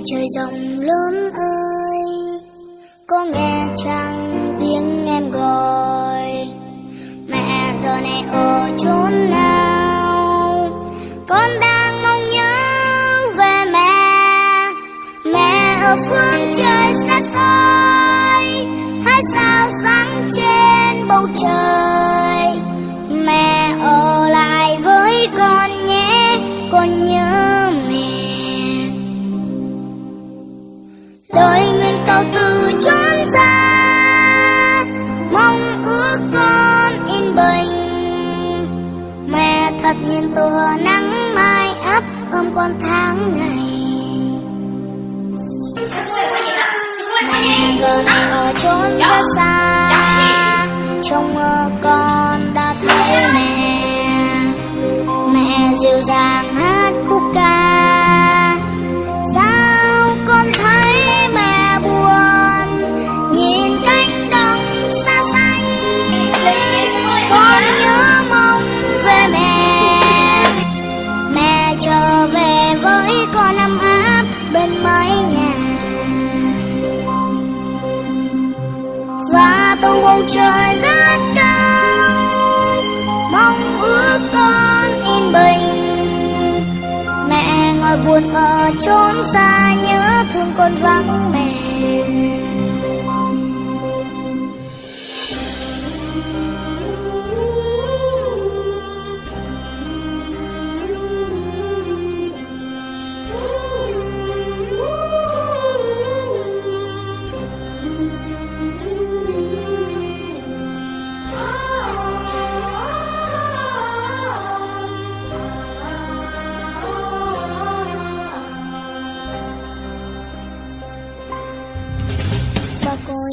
trời rộng lớn ơi, có nghe chăng tiếng em gọi? Mẹ giờ này ở chốn nào? Con đang mong nhớ về mẹ. Mẹ ở phương trời xa xôi, hai sao sáng trên bầu trời. Mẹ ở lại với con nhé, con nhớ mẹ. Lời nguyện cầu từ chốn xa, mong ước con yên bình. Mẹ thật hiền tựa nắng mai ấp ôm con tháng ngày. Mẹ giờ này ở chốn rất xa, trong mơ con đã thấy mẹ. Mẹ dịu dàng hát khúc ca, sao con thấy mẹ buồn? Nhìn cánh đồng xa xanh, con nhớ mong về mẹ. Mẹ trở về với con ấm áp bên mái nhà, và từ bầu trời rất cao, mong ước con yên bình. Mẹ ngồi buồn ở chốn xa, nhớ thương con vắng mẹ.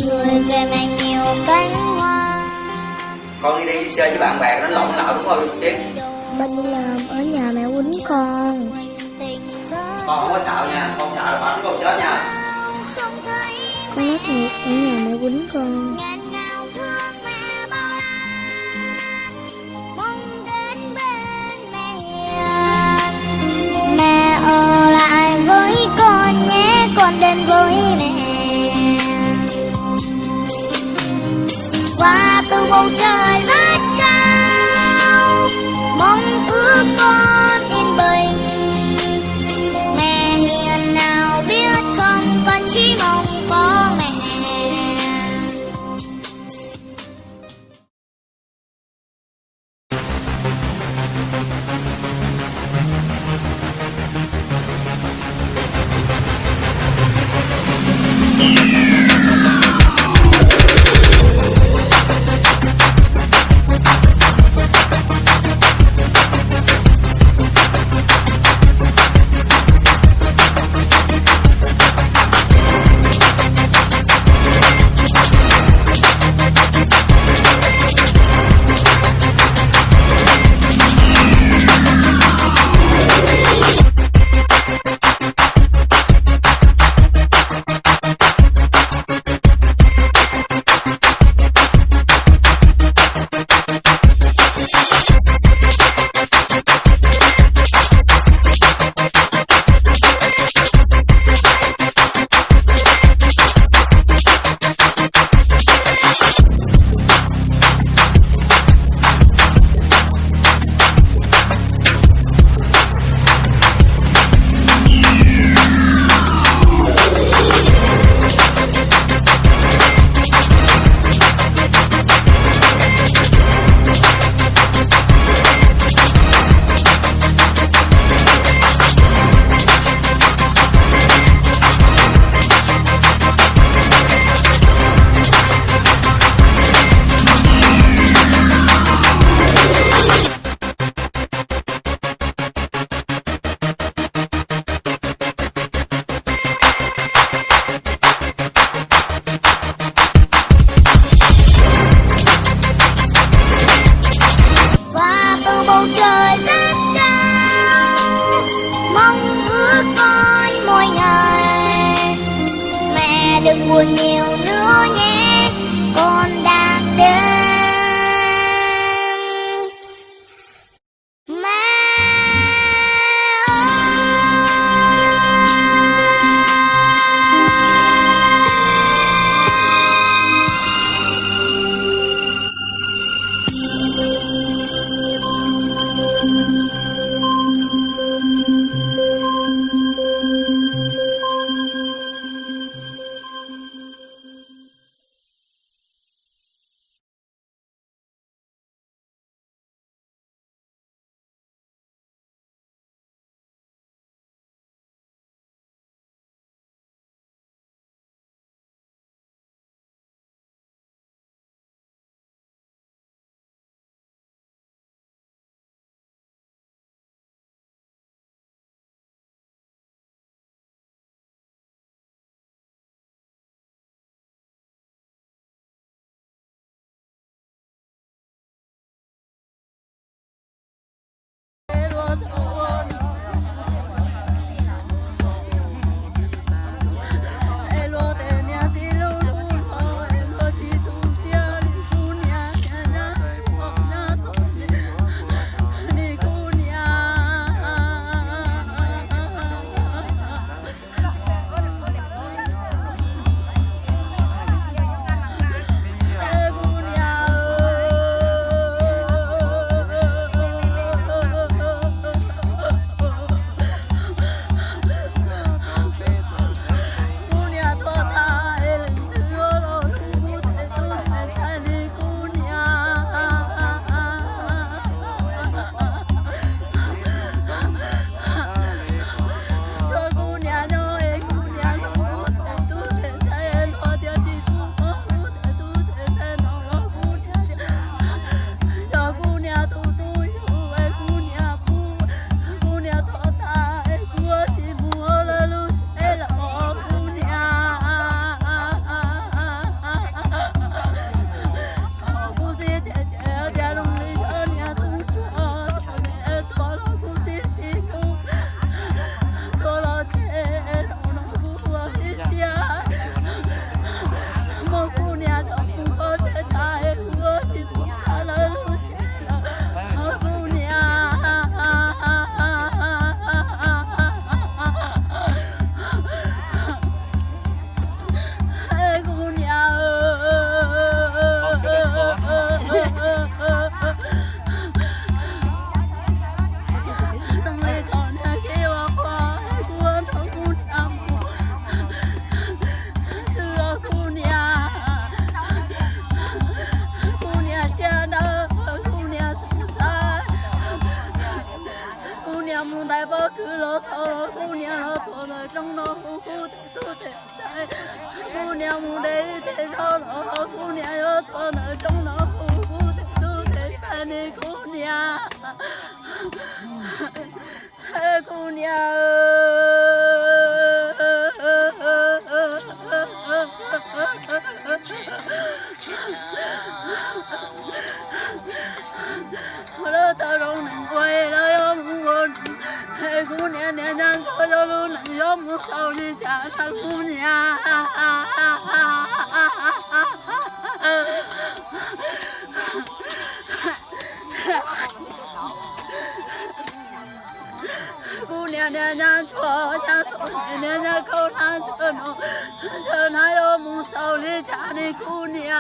Người về mẹ nhiều cánh hoa. Con đi chơi với bạn bè nó lộn lạo đúng không Tiến? Ba đi làm ở nhà mẹ quýnh con. Con không có sợ nha, con sợ là ba con chết nha. Con nói thiệt, ở nhà mẹ quýnh con. Mẹ ở lại với con nhé, con đến với mẹ. Và từ bầu trời rất cao, mong ước con yên bình. Mẹ hiền nào biết không, con chỉ mong có mẹ. 娘母带包去了草了，姑娘了拖了整了呼呼的都得在，姑娘母的太吵了，姑娘又拖了整了呼呼的都得在的姑娘，姑娘。我的头中能为了要母我，黑姑娘娘娘错了路能要母手里家的姑娘。姑娘娘娘错呀错，娘娘口上扯弄，扯那有母手里家的姑娘。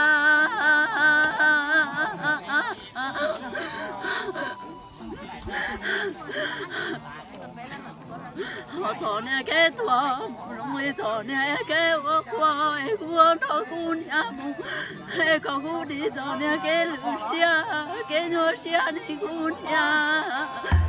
我昨天给多不容易，昨天给我过一个老姑娘梦，那个姑的昨天给留下，给我下的姑娘。